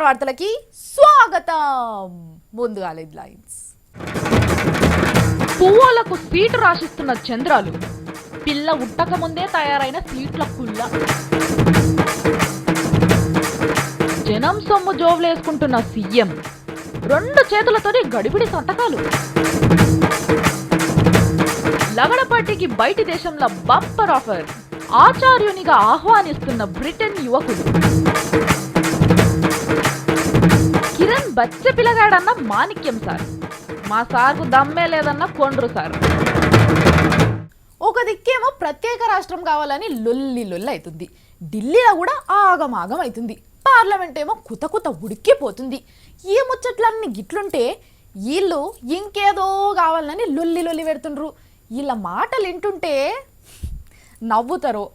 Star వార్తలకి స్వాగతం. ముందుగా headlines. పువ్వులకు seat రాసిస్తున్న చంద్రాలు, పిల్ల ఉట్టక ముందే తయారైన సీట్ల కుల్ల, జనం సొమ్ము జోవులేసుకుంటున్న సీఎం, 2 చేతులతోనే గడిపిడి సంతకాలు, లగడపాటికి బయటి దేశంలో బంపర్ ఆఫర్, ఆచార్యునిగా ఆహ్వానిస్తున్న బ్రిటన్ యువకుడు, కిరణ్ బచ్చ పిల్లగాడన్న మాణిక్యం సార్, మా సార్కు దమ్మే లేదన్న కొండ్రు సార్. ఒక దిక్కేమో ప్రత్యేక రాష్ట్రం కావాలని లొల్లి అవుతుంది, ఢిల్లీలో కూడా ఆగమాగం అవుతుంది, పార్లమెంట్ ఏమో కుత ఉడికిపోతుంది. ఈ ముచ్చట్లన్నీ గిట్లుంటే వీళ్ళు ఇంకేదో కావాలని లొల్లి పెడుతుండ్రు. వీళ్ళ మాటలు వింటుంటే నవ్వుతారో,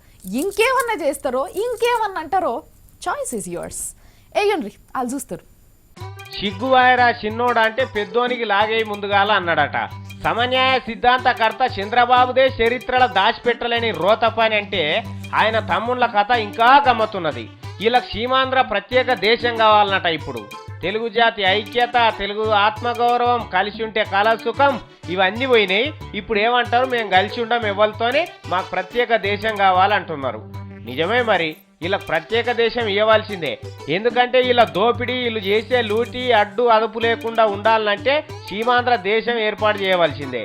ఇంకేమన్నా చేస్తారో, ఇంకేమన్నా అంటారో, చాయిస్ ఈజ్ యువర్స్. ఏయండ్రి వాళ్ళు చూస్తారు. సిగ్గువాయరా చిన్నోడా అంటే పెద్దోనికి లాగే ముందుగాల అన్నాడట. సమన్యాయ సిద్ధాంతకర్త చంద్రబాబుదే చరిత్రల దాచిపెట్టలేని రోత పని అంటే ఆయన తమ్ముళ్ళ కథ ఇంకా గమ్మతున్నది. వీళ్ళకి సీమాంధ్ర ప్రత్యేక దేశం కావాలన్నట. ఇప్పుడు తెలుగు జాతి ఐక్యత, తెలుగు ఆత్మగౌరవం, కలిసి ఉంటే కళ సుఖం ఇవన్నీ పోయినాయి. ఇప్పుడు ఏమంటారు, మేము కలిసి ఉండం ఎవరితోనే, మాకు ప్రత్యేక దేశం కావాలంటున్నారు. నిజమే మరి, వీళ్ళకి ప్రత్యేక దేశం ఇవ్వాల్సిందే. ఎందుకంటే వీళ్ళ దోపిడీ, వీళ్ళు చేసే లూటి అడ్డు అదుపు లేకుండా ఉండాలంటే సీమాంధ్ర దేశం ఏర్పాటు చేయవలసిందే.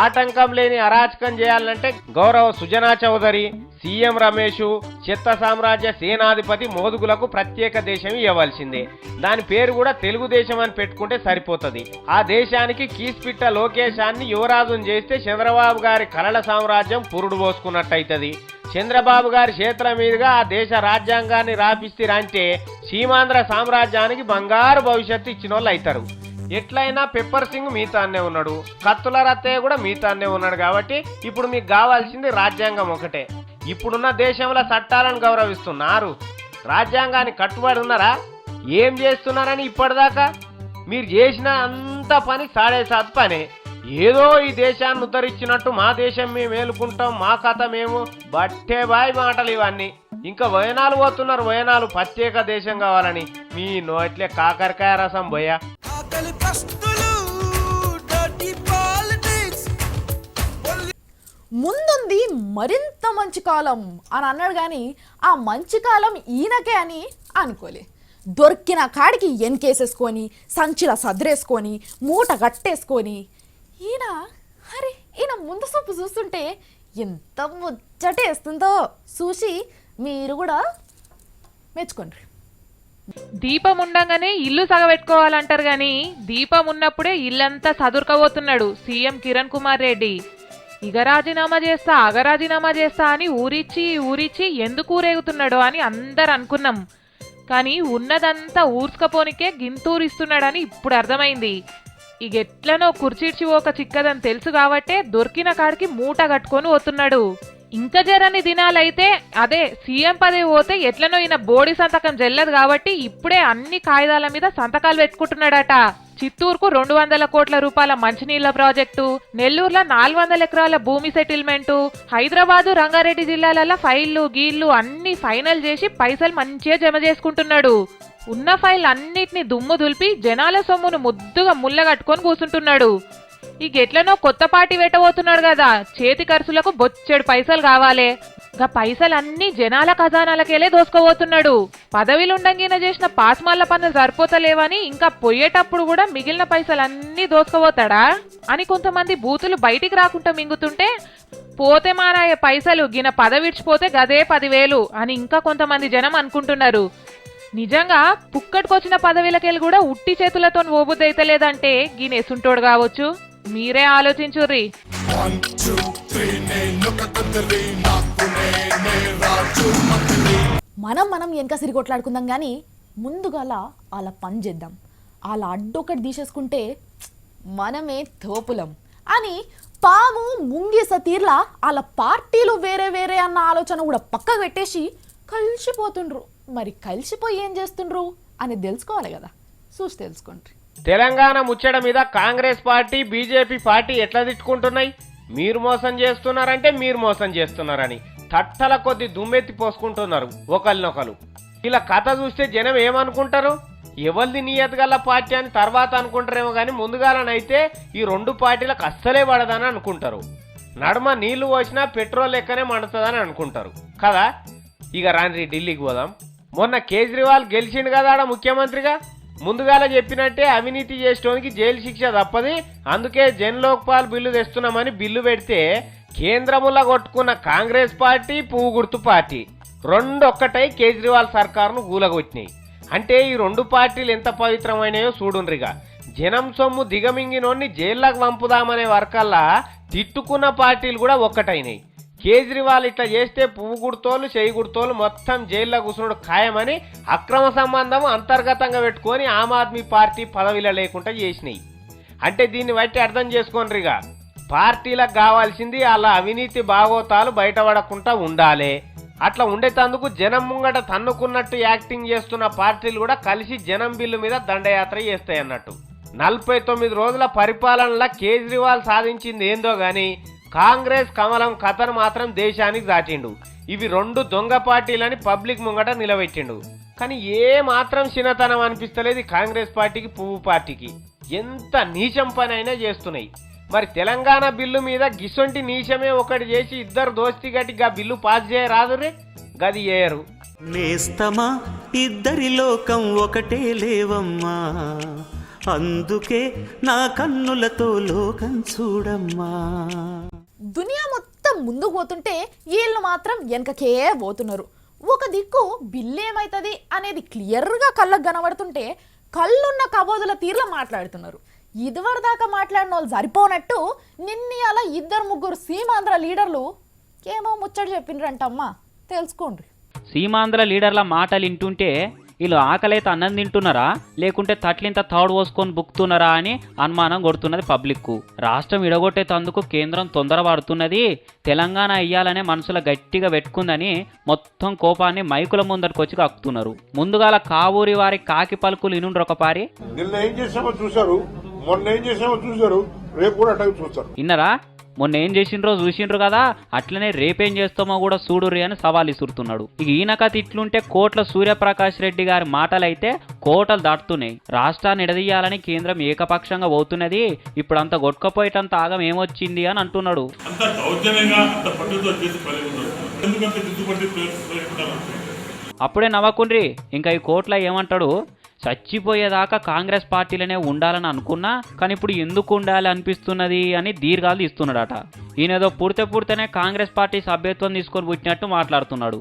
ఆటంకం లేని అరాచకం చేయాలంటే గౌరవ సుజనా చౌదరి, సీఎం రమేష్, చెత్త సామ్రాజ్య సేనాధిపతి మోదుగులకు ప్రత్యేక దేశం ఇవ్వాల్సిందే. దాని పేరు కూడా తెలుగుదేశం అని పెట్టుకుంటే సరిపోతుంది. ఆ దేశానికి కీస్పిట్ట లోకేశాన్ని యువరాజును చేస్తే చంద్రబాబు గారి కలల సామ్రాజ్యం పురుడు పోసుకున్నట్టయితది. చంద్రబాబు గారి చేతుల మీదుగా ఆ దేశ రాజ్యాంగాన్ని రాపిస్తారంటే సీమాంధ్ర సామ్రాజ్యానికి బంగారు భవిష్యత్తు ఇచ్చిన వాళ్ళు అవుతారు. ఎట్లయినా పెప్పర్ సింగ్ మీతాన్నే ఉన్నాడు, కత్తుల రత్తయ్య కూడా మీతాన్నే ఉన్నాడు. కాబట్టి ఇప్పుడు మీకు కావాల్సింది రాజ్యాంగం ఒకటే. ఇప్పుడున్న దేశంలో చట్టాలను గౌరవిస్తున్నారు, రాజ్యాంగాన్ని కట్టుబడి ఉన్నారా? ఏం చేస్తున్నారని ఇప్పటిదాకా మీరు చేసిన అంత పని సాడేసాత్ పనే. ఏదో ఈ దేశాన్ని ఉద్ధరించినట్టు మా దేశం మేము మేలుకుంటాం, మా కథ మేము, బట్టే బాయ్ మాటలు ఇవన్నీ. ఇంకా వయనాలు పోతున్నారు, వయనాలు ప్రత్యేక దేశం కావాలని. మీ నోట్లే కాకరకాయ రసం పోయా. ముందుంది మరింత మంచి కాలం అని అన్నాడు, కానీ ఆ మంచి కాలం ఈయనకే అని అనుకోలే. దొరికిన కాడికి ఎన్కేసేసుకొని, సంచిలా సద్రేసుకొని, మూట కట్టేసుకొని, ఈయన ముందు సొప్పు చూస్తుంటే ఎంత ముచ్చటేస్తుందో చూసి మీరు కూడా మెచ్చుకోండి. దీపం ఉండంగానే ఇల్లు సగబెట్టుకోవాలంటారు గాని, దీపం ఉన్నప్పుడే ఇల్లంతా సదురుకపోతున్నాడు సీఎం కిరణ్ కుమార్ రెడ్డి. ఇగ రాజీనామా చేస్తా అని ఊరిచ్చి ఎందుకు ఊరేగుతున్నాడో అని అందరు అనుకున్నాం. కానీ ఉన్నదంతా ఊర్చుకపోనికే గింతూరిస్తున్నాడని ఇప్పుడు అర్థమైంది. ఇక ఎట్లనో కుర్చీడ్చి ఒక చిక్కదని తెలుసు కాబట్టే దొరికిన కాడికి మూట కట్టుకొని పోతున్నాడు. ఇంకా జరని దినాలైతే అదే సీఎం పదవి పోతే ఎట్లనో ఈయన బోడి సంతకం చెల్లదు కాబట్టి ఇప్పుడే అన్ని కాగితాల మీద సంతకాలు పెట్టుకుంటున్నాడట. చిత్తూరుకు 200 కోట్ల రూపాయల మంచినీళ్ల ప్రాజెక్టు, నెల్లూరులో 400 ఎకరాల భూమి సెటిల్మెంటు, హైదరాబాదు, రంగారెడ్డి జిల్లాలలో ఫైళ్లు గీళ్లు అన్ని ఫైనల్ చేసి పైసలు మంచిగా జమ చేసుకుంటున్నాడు. ఉన్న ఫైల్ అన్నిటిని దుమ్ము దులిపి జనాల సొమ్మును ముద్దుగా ముళ్ళగట్టుకొని కూర్చుంటున్నాడు. ఈ గెట్లనో కొత్త పార్టీ పెట్టబోతున్నాడు కదా, చేతి ఖర్చులకు బొచ్చెడు పైసలు కావాలే. గా పైసలన్నీ జనాల ఖజానాలకెళ్ళే దోసుకోబోతున్నాడు. పదవిలుండంగిన చేసిన పాస్మాల పనులు సరిపోతలేవని ఇంకా పోయేటప్పుడు కూడా మిగిలిన పైసలన్నీ దోసుకోబోతాడా అని కొంతమంది బూతులు బయటికి రాకుండా మింగుతుంటే, పోతే మారాయ పైసలు గిన పదవిడిచిపోతే గదే 10,000 అని ఇంకా కొంతమంది జనం అనుకుంటున్నారు. నిజంగా పుక్కటికొచ్చిన పదవిలకెళ్ళి కూడా ఉట్టి చేతులతో ఓబుద్దైతలేదంటే గినేసుంటోడు కావచ్చు. మీరే ఆలోచించుర్రి. మనం వెనక సిరి కొట్లాడుకుందాం, కానీ ముందుగాల అలా పని చేద్దాం. అలా అడ్డొకటి తీసేసుకుంటే మనమే తోపులం అని పాము ముంగిస తీర్లా వాళ్ళ పార్టీలు వేరే అన్న ఆలోచన కూడా పక్కకు పెట్టేసి కలిసిపోతుండ్రు. మరి కలిసిపోయి ఏం చేస్తుండ్రు అని తెలుసుకోవాలి కదా, చూసి తెలుసుకోండి. తెలంగాణ ముచ్చట మీద కాంగ్రెస్ పార్టీ, బీజేపీ పార్టీ ఎట్లా తిట్టుకుంటున్నాయి? మీరు మోసం చేస్తున్నారంటే మీరు మోసం చేస్తున్నారని తట్టల కొద్ది దుమ్మెత్తి పోసుకుంటున్నారు ఒకరినొకరు. ఇలా కథ చూస్తే జనం ఏమనుకుంటారు? ఎవరిది నియత్ గల పార్టీ అని తర్వాత అనుకుంటారేమో కానీ ముందుగాలనైతే ఈ రెండు పార్టీలకు అస్సలే పడదని అనుకుంటారు. నడుమ నీళ్లు పోసినా పెట్రోల్ లెక్కనే మండుతుందని అనుకుంటారు కదా. ఇక రాండ్రి ఢిల్లీకి పోదాం. మొన్న కేజ్రీవాల్ గెలిచిండు కదా ఆడ ముఖ్యమంత్రిగా. ముందుగాల చెప్పినట్టే అవినీతి చేసేటోనికి జైలు శిక్ష తప్పది, అందుకే జన్ లోక్పాల్ బిల్లు తెస్తున్నామని బిల్లు పెడితే కేంద్రములా కొట్టుకున్న కాంగ్రెస్ పార్టీ, పువ్వు గుర్తు పార్టీ రెండు ఒక్కటై కేజ్రీవాల్ సర్కారును గూలగొచ్చినాయి. అంటే ఈ రెండు పార్టీలు ఎంత పవిత్రమైనయో చూడుండ్రిగా. జనం సొమ్ము దిగమింగినోన్ని జైల్లోకి పంపుదామనే వరకల్లా తిట్టుకున్న పార్టీలు కూడా ఒక్కటైనాయి. కేజ్రీవాల్ ఇట్లా చేస్తే పువ్వు గుర్తోళ్ళు, చేయి గుర్తోళ్ళు మొత్తం జైల్లో కూర్చున్నాడు ఖాయమని అక్రమ సంబంధం అంతర్గతంగా పెట్టుకొని ఆమ్ ఆద్మీ పార్టీ పదవిలో లేకుండా చేసినాయి. అంటే దీన్ని బట్టి అర్థం చేసుకోండిగా, పార్టీలకు కావాల్సింది అలా అవినీతి బాగోతాలు బయటపడకుండా ఉండాలి. అట్లా ఉండేటందుకు జనం ముంగట తన్నుకున్నట్టు యాక్టింగ్ చేస్తున్న పార్టీలు కూడా కలిసి జనం బిల్లు మీద దండయాత్ర చేస్తాయి అన్నట్టు. 49 రోజుల పరిపాలనలో కేజ్రీవాల్ సాధించింది ఏందో గాని కాంగ్రెస్ కమలం కథను మాత్రం దేశానికి దాటిండు. ఇవి రెండు దొంగ పార్టీలని పబ్లిక్ ముంగట నిలబెట్టిండు. కానీ ఏ మాత్రం చిన్నతనం అనిపిస్తలేదు కాంగ్రెస్ పార్టీకి, పువ్వు పార్టీకి. ఎంత నీచం పని అయినా చేస్తున్నాయి. మరి తెలంగాణ బిల్లు మీద గిసొంటి నీచమే ఒకటి చేసి ఇద్దరు దోస్తి గట్టిగా బిల్లు పాస్ చేయరాదు రే, గది చేయరు. నేస్తమా ఇద్దరి లోకం ఒకటే లేవమ్మా, అందుకే నా కన్నులతో లోకం చూడమ్మా. దునియా మొత్తం ముందుకు పోతుంటే వీళ్ళు మాత్రం వెనకకే పోతున్నారు. ఒక దిక్కు బిల్లు ఏమవుతుంది అనేది క్లియర్గా కళ్ళకు కనబడుతుంటే కళ్ళున్న కబోదుల తీర్లా మాట్లాడుతున్నారు. ఇదివరకు దాకా మాట్లాడిన వాళ్ళు సరిపోనట్టు నిన్న ఇద్దరు ముగ్గురు సీమాంధ్ర లీడర్లు ఏమో ముచ్చట చెప్పిండ్రంటమ్మా, తెలుసుకోండి. సీమాంధ్ర లీడర్ల మాటలు వింటుంటే వీళ్ళు ఆకలైతే అన్నం తింటున్నారా లేకుంటే తట్లింత తాడు పోసుకొని బుక్తున్నారా అని అనుమానం కొడుతున్నది పబ్లిక్కు. రాష్ట్రం విడగొట్టేటందుకు కేంద్రం తొందరపడుతున్నది, తెలంగాణ ఇయ్యాలనే మనసులో గట్టిగా పెట్టుకుందని మొత్తం కోపాన్ని మైకుల ముందరికి వచ్చి కక్కుతున్నారు. ముందుగాల కావూరి వారి కాకి పలుకులు ఇనుండ్రు ఒక పారి. నిన్న ఏం చేసామో చూశారు, మొన్న ఏం చేసామో చూశారు, రేపు కూడా అటవి చూస్తారు. విన్నరా? మొన్న ఏం చేసిండ్రో చూసిండ్రు కదా, అట్లనే రేపేం చేస్తామో కూడా చూడుర్రి అని సవాల్ ఇసురుతున్నాడు. ఇక ఈయన కథ ఇట్లుంటే కోట్ల సూర్యప్రకాష్ రెడ్డి గారి మాటలైతే కోటలు దాటుతున్నాయి. రాష్ట్రాన్ని ఎడదీయాలని కేంద్రం ఏకపక్షంగా పోతున్నది, ఇప్పుడు అంత గొట్టుకపోయేటంత ఆగం ఏమొచ్చింది అని అంటున్నాడు. అప్పుడే నవ్వకుండ్రి. ఇంకా ఈ కోట్ల ఏమంటాడు, చచ్చిపోయేదాకా కాంగ్రెస్ పార్టీలనే ఉండాలని అనుకున్నా కానీ ఇప్పుడు ఎందుకు ఉండాలి అనిపిస్తున్నది అని దీర్ఘాలు తీస్తున్నాడట. ఈయనేదో పుడితేనే కాంగ్రెస్ పార్టీ సభ్యత్వం తీసుకొని పుట్టినట్టు మాట్లాడుతున్నాడు.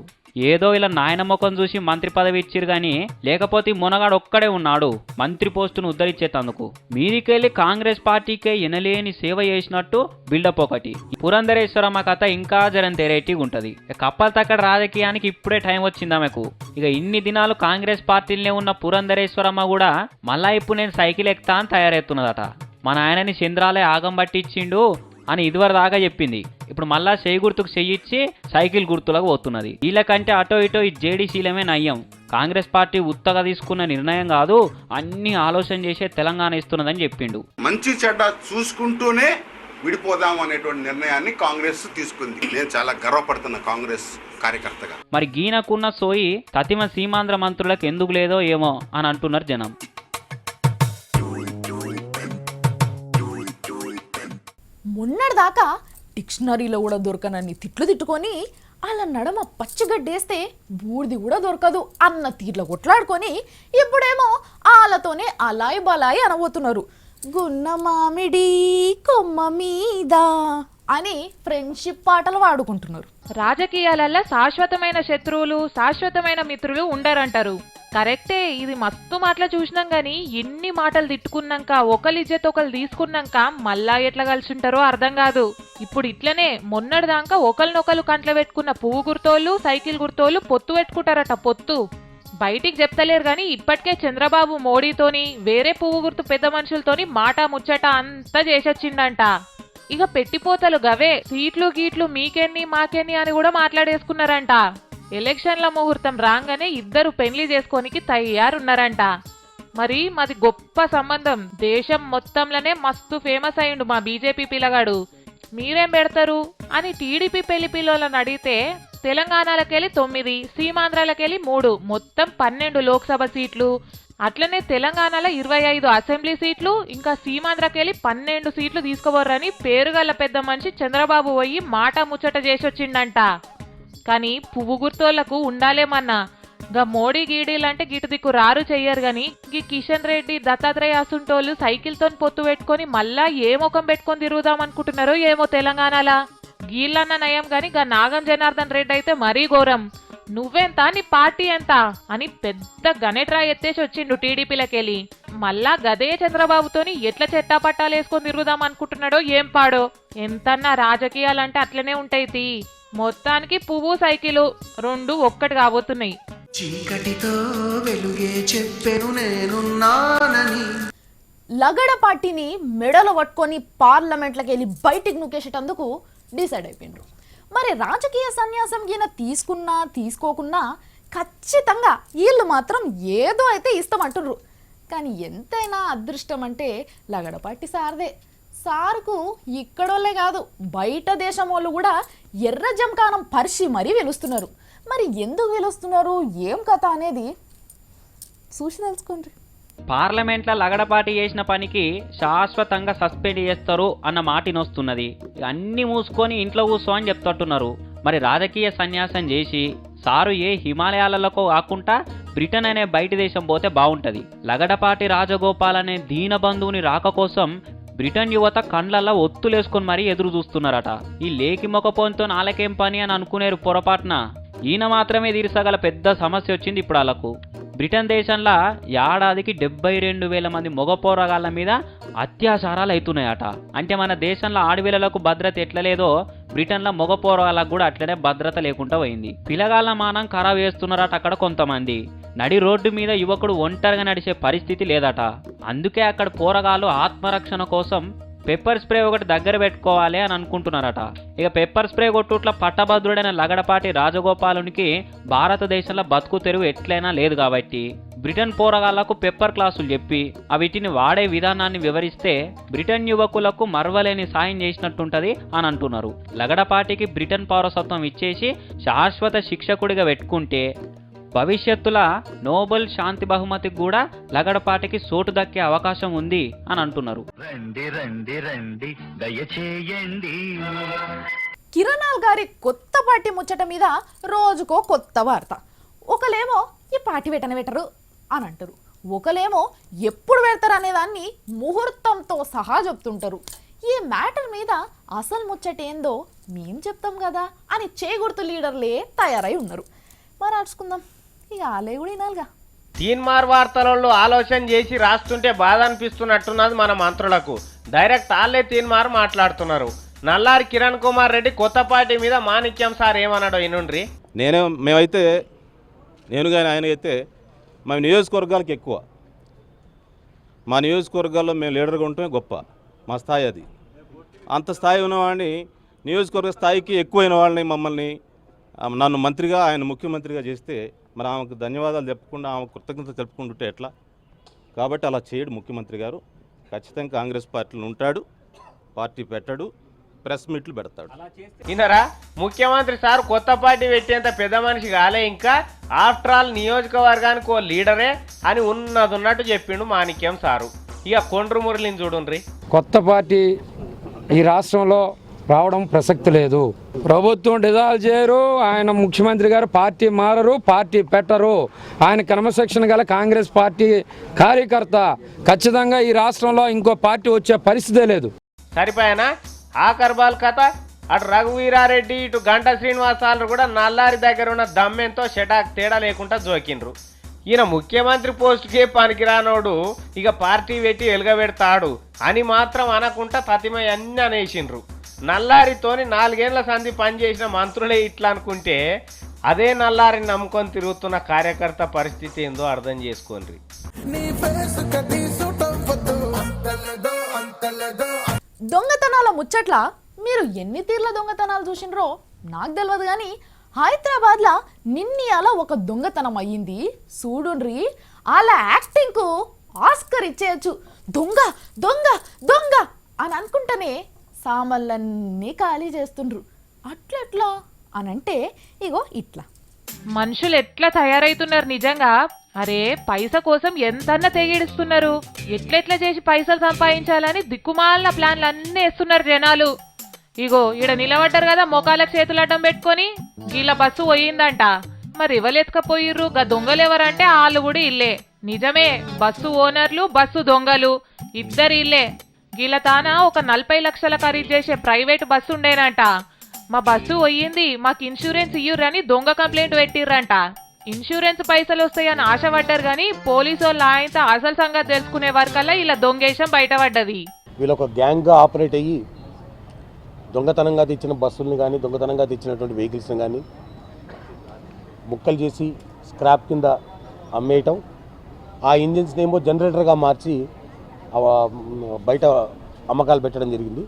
ఏదో ఇలా నాయన ముఖం చూసి మంత్రి పదవి ఇచ్చిరు గాని లేకపోతే మునగాడు ఒక్కడే ఉన్నాడు మంత్రి పోస్టును ఉద్ధరించేతందుకు. మీదికెళ్ళి కాంగ్రెస్ పార్టీకే ఎనలేని సేవ చేసినట్టు బిల్డప్ ఒకటి. పురంధరేశ్వరమ్మ కథ ఇంకా జరం తెరేటిగా ఉంటది. కప్పల తక్కడ రాజకీయానికి ఇప్పుడే టైం వచ్చింది ఆమెకు. ఇక ఇన్ని దినాలు కాంగ్రెస్ పార్టీలనే ఉన్న పురంధరేశ్వరమ్మ కూడా మళ్ళా ఇప్పుడు నేను సైకిల్ ఎక్కుతా అని తయారెత్తున్నదట. మా నాయనని చంద్రాలే ఆగం పట్టించిండు అని ఇదివరకు దాకా చెప్పింది. ఇప్పుడు మళ్ళా చేయి గుర్తుకు చెయ్యిచ్చి సైకిల్ గుర్తులకు పోతున్నది. వీళ్ళకంటే అటో ఇటో ఈ జేడీసీలమే నయ్యం. కాంగ్రెస్ పార్టీ ఉత్తగా తీసుకున్న నిర్ణయం కాదు, అన్ని ఆలోచన చేసే తెలంగాణ ఇస్తున్నదని చెప్పిండు. మంచి చెడ్డ చూసుకుంటూనే విడిపోదాం అనేటువంటి నిర్ణయాన్ని కాంగ్రెస్ తీసుకుంది. నేను చాలా గర్వపడుతున్న కాంగ్రెస్ కార్యకర్తగా. మరి గీనకున్న సోయి తతిమ సీమాంధ్ర మంత్రులకు ఎందుకు లేదో ఏమో అని అంటున్నారు జనం. మొన్నటిదాకా డిక్షనరీలో కూడా దొరకనన్ని తిట్లు తిట్టుకొని వాళ్ళ నడమ పచ్చిగడ్డేస్తే బూడిది కూడా దొరకదు అన్న తీర్లో కొట్లాడుకొని ఇప్పుడేమో వాళ్ళతోనే అలాయి బలాయి అనబోతున్నారు. గున్న మామిడి కొమ్మ మీద అని ఫ్రెండ్షిప్ పాటలు పాడుకుంటున్నారు. రాజకీయాలలో శాశ్వతమైన శత్రువులు, శాశ్వతమైన మిత్రులు ఉండరంటారు. కరెక్టే, ఇది మస్తు మాటలు చూసినాం గాని ఎన్ని మాటలు తిట్టుకున్నాక ఒకరి ఇజ్జత్ ఒకరు తీసుకున్నాక మళ్ళా ఎట్లా కలిసి ఉంటారో అర్థం కాదు. ఇప్పుడు ఇట్లనే మొన్నటిదాకా ఒకరినొకరు కంట్లో పెట్టుకున్న పువ్వు గుర్తోళ్ళు, సైకిల్ గుర్తోళ్ళు పొత్తు పెట్టుకుంటారట. పొత్తు బయటికి చెప్తలేరు గాని ఇప్పటికే చంద్రబాబు మోడీతోని వేరే పువ్వు గుర్తు పెద్ద మనుషులతోని మాట ముచ్చట అంతా చేసొచ్చిండంట. ఇక పెట్టిపోతలు గవే సీట్లు గీట్లు మీకెన్ని మాకెన్ని అని కూడా మాట్లాడేసుకున్నారంట. ఎలక్షన్ల ముహూర్తం రాగానే ఇద్దరు పెళ్లి చేసుకోనికి తయారున్నారంట. మరి మాది గొప్ప సంబంధం, దేశం మొత్తంలోనే మస్తు ఫేమస్ అయ్యిండు మా బీజేపీ పిల్లగాడు. మీరేం పెడతారు అని టీడీపీ పెళ్లి పిల్లలను అడిగితే తెలంగాణలకెళ్ళి 9, సీమాంధ్రాలకెళ్ళి 3, మొత్తం 12 లోక్సభ సీట్లు, అట్లనే తెలంగాణలో 25 అసెంబ్లీ సీట్లు, ఇంకా సీమాంధ్రకెళ్ళి 12 సీట్లు తీసుకోబోర్రని పేరుగల్ల పెద్ద మనిషి చంద్రబాబు పోయి మాట ముచ్చట చేసొచ్చిండంట. కానీ పువ్వు గుర్తోళ్లకు ఉండాలేమన్నా, గా మోడీ గీడీలంటే గిటు దిక్కు రారు చెయ్యరు గాని గీ కిషన్ రెడ్డి దత్తాత్రేయ అసుంటోళ్ళు సైకిల్తో పొత్తు పెట్టుకొని మళ్ళా ఏ ముఖం పెట్టుకొని తిరుగుదాం అనుకుంటున్నారో ఏమో తెలంగాణలా. గీళ్ళన్న నయం గాని గా నాగం జనార్దన్ రెడ్డి అయితే మరీ ఘోరం. నువ్వెంత నీ పార్టీ ఎంత అని పెద్ద గణేట్రా ఎత్తేసి వచ్చిండు టీడీపీలకెళ్ళి. మళ్ళా గదే చంద్రబాబుతోని ఎట్లా చెట్టా పట్టాలు వేసుకొని తిరుగుదాం అనుకుంటున్నాడో ఏం పాడో. ఎంతన్నా రాజకీయాలంటే అట్లనే ఉంటాయి. మొత్తానికి పువ్వు సైకిలు 2 ఒక్కటి కాబోతున్నాయి. చీకటితో వెలుగే చెప్పెను నేనున్నానని. లగడ పార్టీని మెడలో పట్టుకొని పార్లమెంట్లోకి వెళ్ళి బయటికి నూకేసేటందుకు డిసైడ్ అయిపోయినారు. మరి రాజకీయ సన్యాసం ఈయన తీసుకున్నా తీసుకోకున్నా ఖచ్చితంగా వీళ్ళు మాత్రం ఏదో అయితే ఇస్తామంటున్నారు. కానీ ఎంతైనా అదృష్టం అంటే లగడ పార్టీ సార్దే. సార్కు ఇక్కడోళ్ళే కాదు బయట దేశం వాళ్ళు కూడా ఎర్ర జంకానం పరిచి మరీ వెలుస్తున్నారు. మరి ఎందుకు వెలుస్తున్నారు ఏం కథ అనేది చూసి తెలుసుకోండి. పార్లమెంట్లో లగడపాటి చేసిన పనికి శాశ్వతంగా సస్పెండ్ చేస్తారు అన్న మాటినొస్తున్నది. అన్నీ మూసుకొని ఇంట్లో కూర్చో అని చెప్తట్టున్నారు. మరి రాజకీయ సన్యాసం చేసి సారు ఏ హిమాలయాలలోకో కాకుండా బ్రిటన్ అనే బయటి దేశం పోతే బాగుంటుంది. లగడపాటి రాజగోపాల్ అనే దీనబంధువుని రాక కోసం బ్రిటన్ యువత కండ్లల్లో ఒత్తులేసుకొని మరీ ఎదురు చూస్తున్నారట. ఈ లేకి మొకపోంతో నాలకేం పని అని అనుకునేరు పొరపాటున. ఈయన మాత్రమే తీర్చగల పెద్ద సమస్య వచ్చింది ఇప్పుడు వాళ్ళకు. బ్రిటన్ దేశంలో ఏడాదికి 72,000 మంది మగ పోరగాళ్ళ మీద అత్యాచారాలు అవుతున్నాయట. అంటే మన దేశంలో ఆడపిల్లలకు భద్రత ఎట్లలేదో బ్రిటన్లో మగ పోరగాళ్ళకు కూడా అట్లనే భద్రత లేకుండా పోయింది. పిల్లగాళ్ళ మానం ఖరాబ్ చేస్తున్నారట అక్కడ కొంతమంది. నడి రోడ్డు మీద యువకుడు ఒంటరిగా నడిచే పరిస్థితి లేదట. అందుకే అక్కడ పోరగాళ్ళు ఆత్మరక్షణ కోసం పెప్పర్ స్ప్రే ఒకటి దగ్గర పెట్టుకోవాలి అని అనుకుంటున్నారట. ఇక పెప్పర్ స్ప్రే కొట్టుట్ల పట్టభద్రుడైన లగడపాటి రాజగోపాలునికి భారతదేశంలో బతుకు తెరువు ఎట్లయినా లేదు కాబట్టి బ్రిటన్ పోరగాళ్లకు పెప్పర్ క్లాసులు చెప్పి వీటిని వాడే విధానాన్ని వివరిస్తే బ్రిటన్ యువకులకు మరవలేని సాయం చేసినట్టుంటది అని అంటున్నారు. లగడపాటికి బ్రిటన్ పౌరసత్వం ఇచ్చేసి శాశ్వత శిక్షకుడిగా పెట్టుకుంటే భవిష్యత్తులో నోబెల్ శాంతి బహుమతికి కూడా లగడపాటికి చోటు దక్కే అవకాశం ఉంది అని అంటున్నారు. కిరణాల్ గారి కొత్త పార్టీ ముచ్చట మీద రోజుకో కొత్త వార్త. ఒకలేమో ఈ పార్టీ పెట్టరు అని అంటారు, ఒకలేమో ఎప్పుడు పెడతారు అనేదాన్ని ముహూర్తంతో సహా చెప్తుంటారు. ఈ మ్యాటర్ మీద అసలు ముచ్చట ఏందో మేం చెప్తాం కదా అని చేగుర్తు లీడర్లే తయారై ఉన్నారు. మరి అడుచుకుందాం ఇక ఆలే కూడా వినాలిగా. తీన్మార్ వార్తలలో ఆలోచన చేసి రాస్తుంటే బాధ అనిపిస్తున్నట్టున్నది మన మంత్రులకు. డైరెక్ట్ ఆళ్ళే తీన్మార్ మాట్లాడుతున్నారు. నల్లారి కిరణ్ కుమార్ రెడ్డి కొత్త పార్టీ మీద మాణిక్యం సార్ ఏమన్నాడో ఇనుండ్రి. మేమైతే నేను కానీ ఆయన అయితే మా నియోజకవర్గాలకు ఎక్కువ, మా నియోజకవర్గాల్లో మేము లీడర్గా ఉంటమే గొప్ప, మా స్థాయి అది. అంత స్థాయి ఉన్నవాడిని నియోజకవర్గ స్థాయికి ఎక్కువైన వాళ్ళని మమ్మల్ని నన్ను మంత్రిగా ఆయన ముఖ్యమంత్రిగా చేస్తే మరి ఆమెకు ధన్యవాదాలు చెప్పకుండా ఆమె కృతజ్ఞత తెలుపుకుంటుంటే ఎట్లా? కాబట్టి అలా చేయడు ముఖ్యమంత్రి గారు. ఖచ్చితంగా కాంగ్రెస్ పార్టీలో ఉంటాడు, పార్టీ పెట్టాడు, ప్రెస్ మీట్లు పెడతాడు. ఇనరా ముఖ్యమంత్రి సార్ కొత్త పార్టీ పెట్టేంత పెద్ద మనిషి కాలే, ఇంకా ఆఫ్టర్ ఆల్ నియోజకవర్గానికి ఓ లీడరే అని ఉన్నట్టు చెప్పిండు మాణిక్యం సారు. ఇక కొండ్రు మురళిని చూడుండ్రి. కొత్త పార్టీ ఈ రాష్ట్రంలో రావడం ప్రసక్తి లేదు. ప్రభుత్వం డిజాల్వ్ చేయరు, ఆయన ముఖ్యమంత్రి గారు పార్టీ మారరు, పార్టీ పెట్టరు. ఆయన క్రమశిక్షణ గల కాంగ్రెస్ పార్టీ కార్యకర్త. ఖచ్చితంగా ఈ రాష్ట్రంలో ఇంకో పార్టీ వచ్చే పరిస్థితే లేదు. సరిపోయానా ఆకర్బాల్ కథ? అటు రఘువీరారెడ్డి ఇటు గంట శ్రీనివాసాలు కూడా నల్లారి దగ్గర ఉన్న దమ్మెంతో షటాక్ తేడా లేకుండా జోకిండ్రు. ఈయన ముఖ్యమంత్రి పోస్టుకే పనికిరానోడు ఇక పార్టీ పెట్టి ఎలుగబెడతాడు అని మాత్రం అనకుండా తతిమై అన్ని అనేసిండ్రు. నల్లారితోని 4 ఏళ్ల సంధి పనిచేసిన మంత్రులే ఇట్లా అనుకుంటే అదే నల్లారిని నమ్ముకొని తిరుగుతున్న కార్యకర్త పరిస్థితి ఏందో అర్థం చేసుకోండి. దొంగతనాల ముచ్చట్ల మీరు ఎన్ని తీర్ల దొంగతనాలు చూసినరో నాకు తెలియదు, కానీ హైదరాబాద్లో నిన్నయాల ఒక దొంగతనం అయ్యింది. చూడుండ్రి, అలా యాక్టింగ్కు ఆస్కర్ ఇచ్చేయచ్చు. దొంగ దొంగ దొంగ అని అనుకుంటేనే సామాన్లన్నీ ఖాళీ చేస్తుండ్రు. అట్లెట్లా అనంటే ఇగో ఇట్లా. మనుషులు ఎట్లా తయారైతున్నారు నిజంగా. అరే పైస కోసం ఎంతన్నా తెగిడిస్తున్నారు. ఎట్లెట్లా చేసి పైసలు సంపాదించాలని దిక్కుమాలిన ప్లాన్లు అన్నీ వేస్తున్నారు జనాలు. ఇగో ఈడ నిలబడ్డారు కదా మొకాలకు చేతులు అడ్డం పెట్టుకొని. గీళ్ళ బస్సు పోయిందంట. మరి ఎవరెత్తుకపోయిర్రు గా దొంగలెవరంటే వాళ్ళు కూడా ఇల్లే. నిజమే, బస్సు ఓనర్లు బస్సు దొంగలు ఇద్దరు ఇల్లే. గీళ్ళ తాన ఒక 40 లక్షల ఖరీదు చేసే ప్రైవేట్ బస్సు ఉండేనంట. మా బస్సు పోయింది, మాకు ఇన్సూరెన్స్ ఇయ్యుర్రని దొంగ కంప్లైంట్ పెట్టిర్రంట. ఇన్సూరెన్స్ పైసలు వస్తాయని ఆశపడ్డారు కానీ పోలీసు వాళ్ళు ఆయనతో అసలు సంగతి తెలుసుకునే వరకల్లా ఇలా దొంగేశం బయటపడ్డది. వీళ్ళు ఒక గ్యాంగ్గా ఆపరేట్ అయ్యి దొంగతనంగా తెచ్చిన బస్సుల్ని కానీ దొంగతనంగా తెచ్చినటువంటి వెహికల్స్ని కానీ ముక్కలు చేసి స్క్రాప్ కింద అమ్మేయటం, ఆ ఇంజిన్స్ని ఏమో జనరేటర్గా మార్చి బయట అమ్మకాలు పెట్టడం జరిగింది.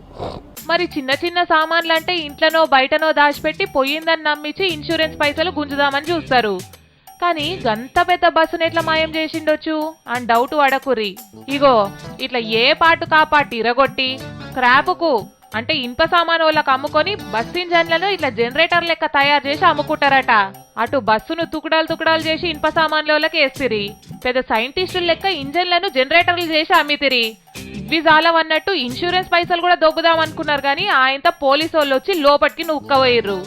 మరి చిన్న చిన్న సామాన్లు అంటే ఇంట్లోనో బయటనో దాచిపెట్టి పోయిందని నమ్మించి ఇన్సూరెన్స్ పైసలు గుంజుదామని చూస్తారు. కానీ గంత పెద్ద బస్సును ఎట్లా మాయం చేసిండొచ్చు అని డౌట్ పడకుర్రి. ఇగో ఇట్లా ఏ పాటు కాపాటు ఇరగొట్టి స్క్రాప్కు అంటే ఇనుప సామాను వాళ్ళకి అమ్ముకొని బస్ ఇంజన్లను ఇట్లా జనరేటర్ లెక్క తయారు చేసి అమ్ముకుంటారట. అటు బస్సును తుకుడాలు చేసి ఇనుప సామాన్ల వాళ్ళకి వేసిరి. పెద్ద సైంటిస్టుల లెక్క ఇంజన్లను జనరేటర్లు చేసి అమ్మితిరి. ఇవి జాలవన్నట్టు ఇన్సూరెన్స్ పైసలు కూడా దొబ్బుదాం అనుకున్నారు కానీ ఆయనతో పోలీసు వాళ్ళు వచ్చి లోపలికి నూక్కబోయిర్రు.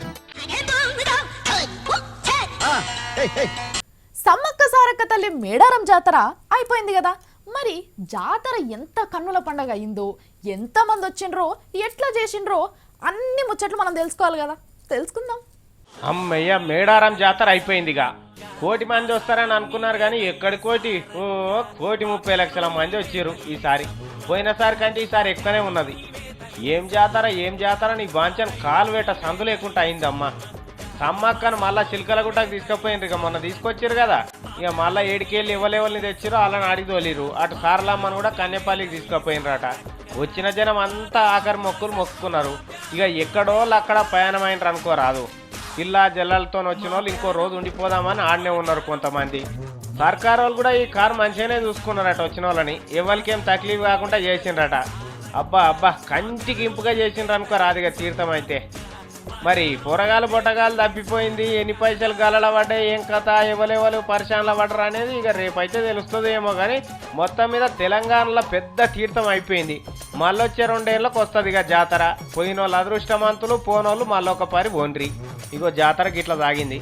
సమ్మక్క సారక్క తల్లి మేడారం జాతర అయిపోయింది కదా. మరి జాతర ఎంత కన్నుల పండగ అయిందో, ఎంతమంది వచ్చిండ్రో, ఎట్లా చేసిండ్రో అన్ని ముచ్చట్లు మనం తెలుసుకోవాలి కదా. తెలుసుకుందాం. అమ్మయ్య, మేడారం జాతర అయిపోయిందిగా. 1 కోటి మంది వస్తారని అనుకున్నారు కానీ ఎక్కడి కోటి, 1,30 లక్షల మంది వచ్చారు ఈసారి. పోయినసారి కంటే ఈసారి ఎక్కువనే ఉన్నది. ఏం జాతర నీ బాంచన్ కాలు వేట సందు లేకుండా అయిందమ్మా. సమ్మక్కను మళ్ళా చిలకలగుట్టకు తీసుకుపోయిండ్రు. ఇక మొన్న తీసుకొచ్చారు కదా, ఇక మళ్ళీ ఏడికెళ్ళి ఎవరెవరిని తెచ్చిరో వాళ్ళని అడిగి తోలిరు. అటు సారలమ్మను కూడా కన్యపల్లికి తీసుకుపోయినరట. వచ్చిన జనం అంతా ఆఖరి మొక్కులు మొక్కుకున్నారు. ఇక ఎక్కడోళ్ళు అక్కడ ప్రయాణమైనరు అనుకోరాదు. పిల్ల జల్లలతో వచ్చిన వాళ్ళు ఇంకో రోజు ఉండిపోదామని ఆడనే ఉన్నారు కొంతమంది. సర్కారు వాళ్ళు కూడా ఈ కారు మంచిగానే చూసుకున్నారట. వచ్చిన వాళ్ళని ఎవరికేం తక్లీఫ్ కాకుండా చేసిండ్రట. అబ్బా కంటికి ఇంపుగా చేసిండ్రు అనుకో రాదుగా తీర్థం అయితే. మరి పొరగాలు బొట్టగాలు తప్పిపోయింది. ఎన్ని పైసలు గలల పడ్డాయి, ఏం కథ, ఎవరెవరు పరిశానలు పడ్డరు అనేది ఇక రేపైతే తెలుస్తుంది ఏమో. కానీ మొత్తం మీద తెలంగాణలో పెద్ద తీర్థం అయిపోయింది. మళ్ళొచ్చే 2 ఏళ్ళకి వస్తుంది ఇక జాతర. పోయిన వాళ్ళు అదృష్టవంతులు, పోనోళ్ళు మళ్ళొక పరి బోండ్రి. ఇగో జాతరకి ఇట్లా సాగింది.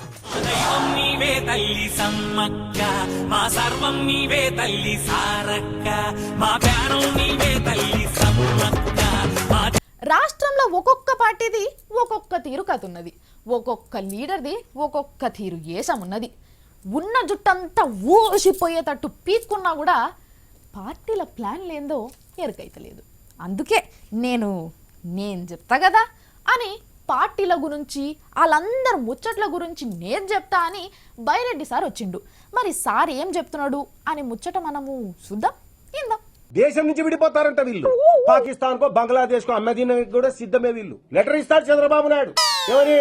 రాష్ట్రంలో ఒక్కొక్క పార్టీది ఒక్కొక్క తీరు కథ ఉన్నది. ఒక్కొక్క లీడర్ది ఒక్కొక్క తీరు ఏషం ఉన్నది. ఉన్న జుట్టంతా ఊసిపోయేటట్టు పీక్కున్నా కూడా పార్టీల ప్లాన్ లేదో ఎరకైతలేదు. అందుకే నేను చెప్తా కదా అని పార్టీల గురించి వాళ్ళందరు ముచ్చట్ల గురించి నేను చెప్తా అని బైరెడ్డి సార్ వచ్చిండు. మరి సార్ ఏం చెప్తున్నాడు అని ముచ్చట మనము చూద్దాం, ఇందాం. దేశం నుంచి విడిపోతారంట వీళ్ళు. పాకిస్తాన్ కో బంగ్లాదేశ్ కో అమ్మదీనికి కూడా సిద్ధమే వీళ్ళు. లెటర్ ఇస్తారు చంద్రబాబు నాయుడు. ఎవరి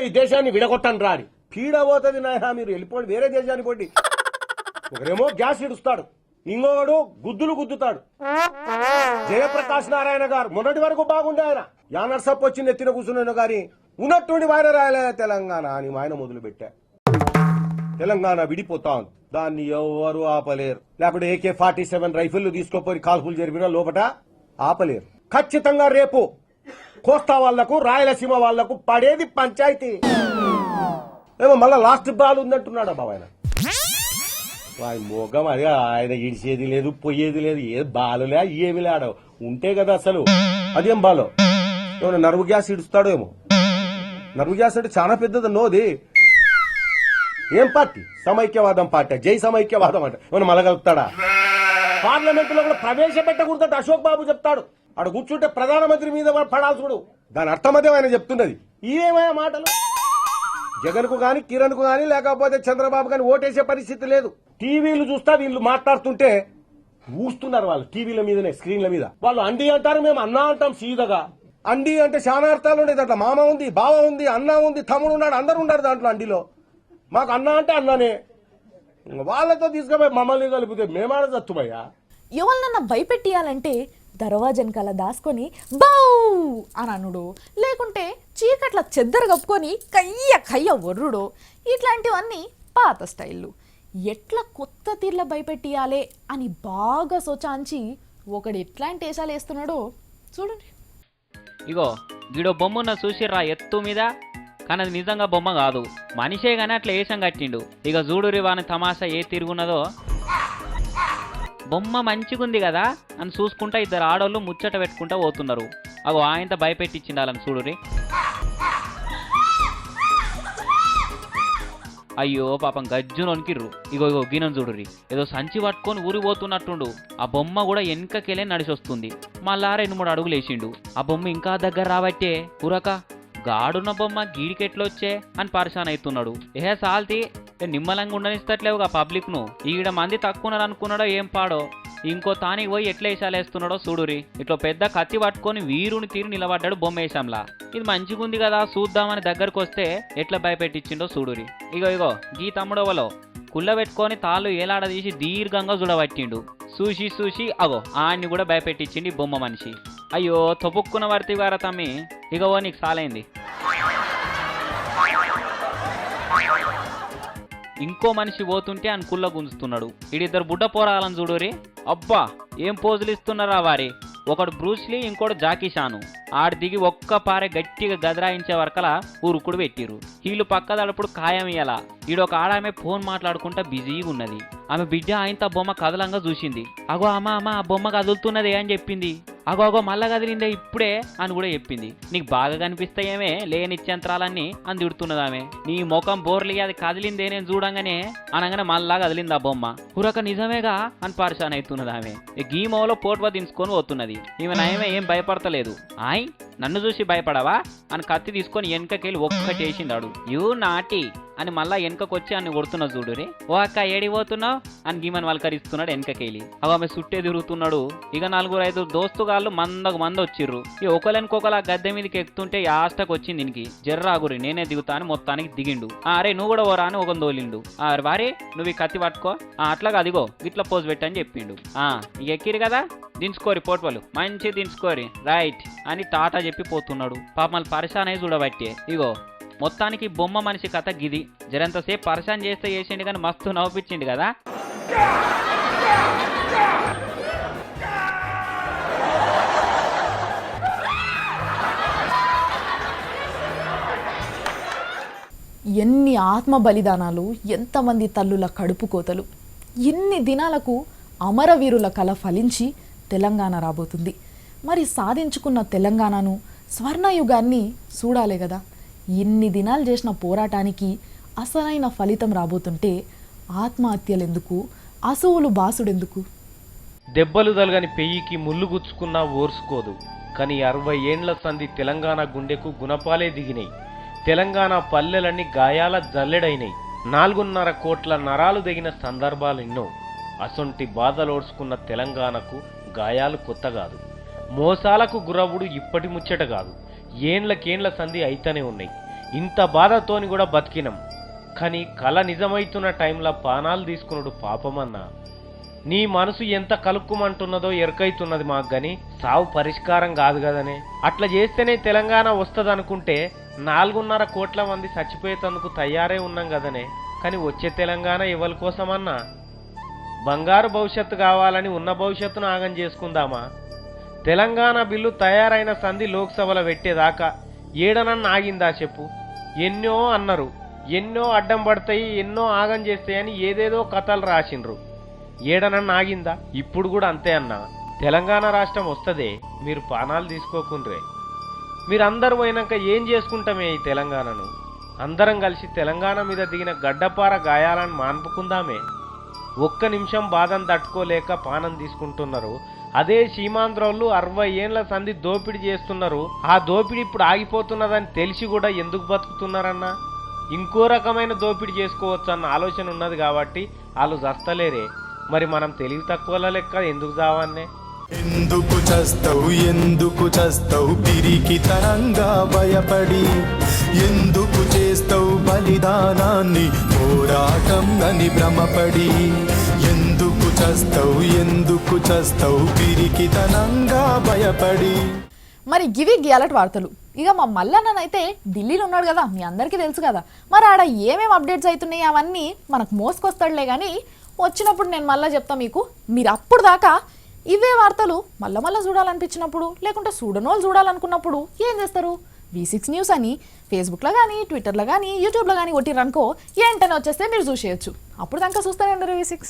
ఈ దేశాన్ని విడగొట్టండి రాడి. పీడ పోతుంది నాయన, మీరు వెళ్ళిపోండి, వేరే దేశానికి పోండి. ఒకరేమో గ్యాస్ ఇడుస్తాడు, ఇంకొకడు గుద్దుతాడు. జయప్రకాష్ నారాయణ గారు మొన్నటి వరకు బాగుండే ఆయన. యానర్సప్ వచ్చి నెత్తిన కూర్చున్న గారి ఉన్నట్టుండి ఆయన రాయలే తెలంగాణ అని ఆయన మొదలు పెట్టా. తెలంగాణ విడిపోతా ఉంది, దాన్ని ఎవరు ఆపలేరు. లేకపోతే AK-47 రైఫిళ్లు తీసుకోపోయి కాల్పులు జరిపినా లోపట ఆపలేరు. ఖచ్చితంగా రేపు కోస్తా వాళ్లకు, రాయలసీమ వాళ్లకు పడేది పంచాయతీ. ఏమో మళ్ళా లాస్ట్ బాల్ ఉందంటున్నాడు బాబు ఆయన. మోగం అది ఆయన ఇడిచేది లేదు, పోయేది లేదు, ఏ బాలులే ఏమి లేడ ఉంటే కదా అసలు. అదేం బాలో ఏమన్నా నర్వ్ గ్యాస్ ఇడుస్తాడో ఏమో. నర్వ్ గ్యాస్ అంటే చాలా పెద్దది నోది. ఏం పార్టీ? సమైక్యవాదం పార్టీ. జై సమైక్యవాదం అంటే ఏమన్నా మలగలుగుతాడా? పార్లమెంట్ లో కూడా ప్రవేశపెట్టకూడదు అశోక్ బాబు చెప్తాడు. అక్కడ కూర్చుంటే ప్రధానమంత్రి మీద పడాల్సుడు. దాని అర్థం అదే ఆయన చెప్తున్నది. ఏమయ్యా మాటలు? జగన్ కు గాని, కిరణ్ కు గాని, లేకపోతే చంద్రబాబు గాని ఓటేసే పరిస్థితి లేదు. టీవీలు చూస్తా వీళ్ళు మాట్లాడుతుంటే ఊస్తున్నారు వాళ్ళు టీవీల మీదనే, స్క్రీన్ల మీద. వాళ్ళు అండి అంటారు, మేము అన్నా అంటాం సీదగా. అండి అంటే చాలా అర్థాలు ఉండేది. దాంట్లో మామ ఉంది, బావ ఉంది, అన్న ఉంది, తమ్ముడు ఉన్నాడు, అందరు ఉన్నారు దాంట్లో అండిలో. మాకు అన్న అంటే అన్ననే. వాళ్ళతో తీసుకుపోయి మమ్మల్ని కలిపితే మేమాడ చత్తుమయ్యా. ఎవరినన్నా భయపెట్టియాలంటే దర్వాజనకాల దాసుకొని బౌ అని అనుడు, లేకుంటే చీకట్ల చెద్దరు కప్పుకొని కయ్య కయ్య ఒర్రుడు, ఇట్లాంటివన్నీ పాత స్టైళ్ళు. ఎట్లా కొత్త తీర్ల భయపెట్టియాలే అని బాగా సోచాంచి ఒకడు ఎట్లాంటి వేషాలు వేస్తున్నాడో చూడండి. ఇగో గిడో బొమ్మన్న చూసిర్రా ఎత్తు మీద, కానీ అది నిజంగా బొమ్మ కాదు, మనిషే కానీ అట్లా వేషం కట్టిండు. ఇక చూడురి వాని తమాషా ఏ తిరుగున్నదో. బొమ్మ మంచిగుంది కదా అని చూసుకుంటా ఇద్దరు ఆడోళ్ళు ముచ్చట పెట్టుకుంటా పోతున్నారు. అగో ఆయనతో భయపెట్టించిండాలని చూడురి. అయ్యో పాపం గజ్జును వణికిర్రు. ఇగో ఇగో గినను చూడురి, ఏదో సంచి పట్టుకొని ఊరిపోతున్నట్టుండు. ఆ బొమ్మ కూడా వెనకకెళ్ళే నడిచొస్తుంది. మళ్ళా 2-3 అడుగులు వేసిండు. ఆ బొమ్మ ఇంకా దగ్గర రాబట్టే ఉరక గాడున్న బొమ్మ గీడికెట్లొచ్చే అని పరిశాన్ అవుతున్నాడు. సాల్తి నిమ్మలంగా ఉండనిస్తట్లేవుగా పబ్లిక్ను. ఈడ మంది తక్కువ అనుకున్నాడో ఏం పాడో, ఇంకో తానికి పోయి ఎట్లా వేషాలేస్తున్నాడో చూడురి. ఇట్లా పెద్ద కత్తి పట్టుకొని వీరుని తీరు నిలబడ్డాడు బొమ్మ వేషంలా. ఇది మంచిగుంది కదా చూద్దామని దగ్గరకు వస్తే ఎట్లా భయపెట్టించిండో చూడురి. ఇగో ఇగో గీ తమ్ముడవలో కుళ్ళ పెట్టుకొని తాళ్ళు ఏలాడదీసి దీర్ఘంగా చూడబట్టిండు. చూసి చూసి అగో ఆయన్ని కూడా భయపెట్టించిండి బొమ్మ మనిషి. అయ్యో తొపుక్కున వర్తి గారా తమ్మి, ఇగో నీకు సాలైంది. ఇంకో మనిషి పోతుంటే అని కుళ్ళ గుంజుతున్నాడు. ఈడిద్దరు బుడ్డ పోరాలని చూడురి. అబ్బా ఏం పోజులు ఇస్తున్నారా వారి. ఒకడు బ్రూస్లీ, ఇంకోటి జాకీ షాను. ఆడి దిగి ఒక్క పారే గట్టిగా గదరాయించే వరకలా ఊరుకుడు పెట్టిర్రు. వీళ్ళు పక్కదడుపుడు ఖాయం ఇయ్యాల. ఈడొక ఆడామె ఫోన్ మాట్లాడుకుంటా బిజీగా ఉన్నది. ఆమె బిడ్డ ఆయనతో బొమ్మ కదలంగా చూసింది. అగో అమ్మ ఆ బొమ్మ కదులుతున్నదే అని చెప్పింది. అగో మళ్ళా కదిలిందే ఇప్పుడే అని కూడా చెప్పింది. నీకు బాగా కనిపిస్తాయేమే లేని యంత్రాలన్నీ అని తిడుతున్నదామె. నీ ముఖం బోర్లి అది కదిలిందే నేను చూడంగానే అనగానే మళ్ళా కదిలింది ఆ బొమ్మ. కురక నిజమేగా అని పరిశాన్ అవుతున్నదామె. గీమోలో పోట్వ దించుకొని పోతున్నది. ఈమె నయమే ఏం భయపడతలేదు. ఆయ్ నన్ను చూసి భయపడవా అని కత్తి తీసుకొని వెనకకెళ్ళి ఒక్కటి వేసిందాడు. యూ నాటి అని మళ్ళా వెనకకొచ్చి అని కొడుతున్నా చూడురే. ఓ అక్క ఏడిపోతున్నావు అని గీమని వల్కరిస్తున్నాడు వెనకకెళ్ళి. అవి ఆమె సుట్టే తిరుగుతున్నాడు. ఇక 4-5 దోస్తుగాళ్ళు మందకు మంది వచ్చిర్రు. ఈ ఒకలెనుకొకలా గద్దె మీదకి ఎక్కుతుంటే యాస్టకు వచ్చింది దీనికి. జర్రాగురి నేనే దిగుతా అని మొత్తానికి దిగిండు. అరే నువ్వు కూడా ఓరా అని ఒక దోలిండు. వారే నువ్వు ఈ కత్తి పట్టుకో, అట్లాగా అదిగో ఇట్లా పోజు పెట్టని చెప్పిండు. ఇక ఎక్కిరు కదా దించుకోరి పోట్వలు మంచి దించుకోరి రైట్ అని టాటా చెప్పి పోతున్నాడు. పాపం పరిశాన్ అయి చూడబట్టే. ఇగో మొత్తానికి బొమ్మ మనిషి కథ గిది. జరంతసేపు పరిశాన్ చేస్తే చేసిండు కానీ మస్తు నవ్వుపించిండు కదా. ఎన్ని ఆత్మ బలిదానాలు, ఎంతమంది తల్లుల కడుపు కోతలు. ఇన్ని దినాలకు అమరవీరుల కళ ఫలించి తెలంగాణ రాబోతుంది. మరి సాధించుకున్న తెలంగాణను, స్వర్ణయుగాన్ని చూడాలే కదా. ఇన్ని దినాలు చేసిన పోరాటానికి అసలైన ఫలితం రాబోతుంటే ఆత్మహత్యలెందుకు, అసువులు బాసుడెందుకు? దెబ్బలు తలగని పెయ్యికి ముళ్ళు గుచ్చుకున్నా ఓర్సుకోదు. కానీ 60 ఏండ్ల సంధి తెలంగాణ గుండెకు గుణపాలే దిగినాయి. తెలంగాణ పల్లెలన్నీ గాయాల జల్లెడైనాయి. 4.5 కోట్ల నరాలు దిగిన సందర్భాలెన్నో. అసొంటి బాధలోడ్చుకున్న తెలంగాణకు గాయాలు కొత్త కాదు. మోసాలకు గురవుడు ఇప్పటి ముచ్చట కాదు. ఏండ్లకేండ్ల సంధి అయితేనే ఉన్నాయి. ఇంత బాధతోని కూడా బతికినాం. కానీ కళ నిజమైతున్న టైంలో పానాలు తీసుకున్నాడు పాపమన్నా. నీ మనసు ఎంత కలుక్కుమంటున్నదో ఎరకైతున్నది మాకు గాని సావు పరిష్కారం కాదు కదనే. అట్లా చేస్తేనే తెలంగాణ వస్తుందనుకుంటే 4.5 కోట్ల మంది చచ్చిపోయేందుకు తయారై ఉన్నాం కదనే. కానీ వచ్చే తెలంగాణ ఎవరి కోసమన్నా? బంగారు భవిష్యత్తు కావాలని ఉన్న భవిష్యత్తును ఆగం చేసుకుందామా? తెలంగాణ బిల్లు తయారైన సంధి లోక్సభలో పెట్టేదాకా ఏడనన్న ఆగిందా చెప్పు? ఎన్నో అన్నారు, ఎన్నో అడ్డం పడతాయి, ఎన్నో ఆగం చేస్తాయని ఏదేదో కథలు రాసిండ్రు. ఏడనన్న ఆగిందా? ఇప్పుడు కూడా అంతే అన్నా. తెలంగాణ రాష్ట్రం వస్తుందే, మీరు పానాలు తీసుకోకుండ్రే. మీరందరూ పోయినాక ఏం చేసుకుంటామే ఈ తెలంగాణను? అందరం కలిసి తెలంగాణ మీద దిగిన గడ్డపార గాయాలను మాన్పుకుందామే. ఒక్క నిమిషం బాధను తట్టుకోలేక పానం తీసుకుంటున్నారు. అదే సీమాంధ్రోళ్ళు 60 ఏండ్ల సంధి దోపిడీ చేస్తున్నారు. ఆ దోపిడీ ఇప్పుడు ఆగిపోతున్నదని తెలిసి కూడా ఎందుకు బతుకుతున్నారన్నా? ఇంకో రకమైన దోపిడీ చేసుకోవచ్చు అన్న ఆలోచన ఉన్నది కాబట్టి వాళ్ళు చస్తలేరే. మరి మనం తెలివి తక్కువల లెక్క ఎందుకు చావాన్నే? ఎందుకు చస్తావు పిరికితనంగా భయపడి? ఎందుకు చేస్తావు బలిదానాన్ని పోరాటం అని భ్రమపడి? ఎందుకు చస్తవు ఎందుకు చస్తవు పిరికితనంగా భయపడి. మరి గివి గియాలట్ వార్తలు. ఇక మా మల్లన్ననైతే ఢిల్లీలో ఉన్నాడు కదా, మీ అందరికీ తెలుసు కదా. మరి ఆడ ఏమేమి అప్డేట్స్ అవుతున్నాయి అవన్నీ మనకు మోసుకొస్తాడులే, కానీ వచ్చినప్పుడు నేను మళ్ళీ చెప్తా మీకు. మీరు అప్పుడు దాకా ఇవే వార్తలు మళ్ళా చూడాలనిపించినప్పుడు, లేకుంటే చూడనోళ్ళు చూడాలనుకున్నప్పుడు ఏం చేస్తారు? V6 న్యూస్ అని ఫేస్బుక్లో కానీ, ట్విట్టర్లో కానీ, యూట్యూబ్లో కానీ కొట్టిరనుకో, ఏంటనే వచ్చేస్తే మీరు చూసేయచ్చు. అప్పుడు దాకా చూస్తూనే ఉండరు V6.